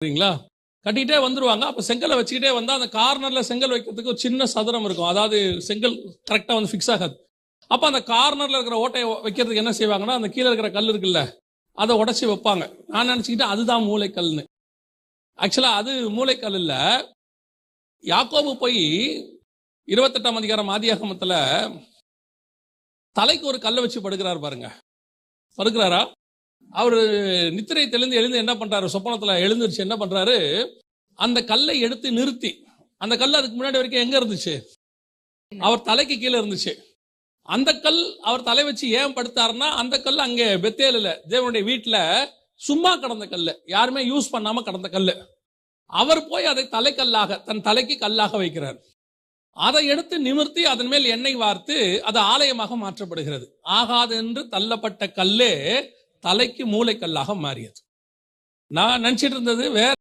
சரிங்களா? கட்டிட்டே வந்துருவாங்க. அப்ப செங்கல வச்சுக்கிட்டே வந்தா, அந்த கார்னர்ல செங்கல் வைக்கிறதுக்கு ஒரு சின்ன சதுரம் இருக்கும். அதாவது செங்கல் கரெக்ட்டா வந்து ஃபிக்ஸ் ஆகாது. அப்ப அந்த கார்னர்ல இருக்கிற ஓட்டைய வைக்கிறதுக்கு என்ன செய்வாங்கன்னா, அந்த கீழ இருக்கிற கல் இருக்குல்ல, அத உடைச்சு வைப்பாங்க. நான் நினைச்சுக்கிட்டேன் அதுதான் மூலைக்கல்லுன்னு. ஆக்சுவலா அது மூலைக்கல் இல்ல. யாக்கோபு போய் 28ஆம் அதிகாரம் ஆதியாகமத்துல தலைக்கு ஒரு கல்ல வச்சு படுக்கிறாரு பாருங்க. படுக்கிறாரா? அவரு நித்திரை தெளிந்து எழுந்து என்ன பண்றாரு? சொப்பனத்துல எழுந்திருச்சு என்ன பண்றாரு? அந்த கல்லை எடுத்து நிறுத்தி, அந்த கல் அதுக்கு முன்னாடி வரைக்கும் எங்க இருந்துச்சு? அவர் தலைக்கு கீழ இருந்துச்சு. அந்த கல் அவர் தலை வச்சு ஏன் படுத்தாருன்னா, அந்த கல் அங்கே பெத்தேலில் தேவனுடைய வீட்டுல சும்மா கடந்த கல்லு. யாருமே யூஸ் பண்ணாம கடந்த கல்லு. அவர் போய் அதை தலைக்கல்லாக, தன் தலைக்கு கல்லாக வைக்கிறார். அதை எடுத்து நிமிர்த்தி அதன் மேல் எண்ணெய் வார்த்து அது ஆலயமாக மாற்றப்படுகிறது. ஆகாது என்று தள்ளப்பட்ட கல்லே தலைக்கு மூளைக்கல்லாக மாறியது. நான் நினைச்சிட்டு இருந்தது வேற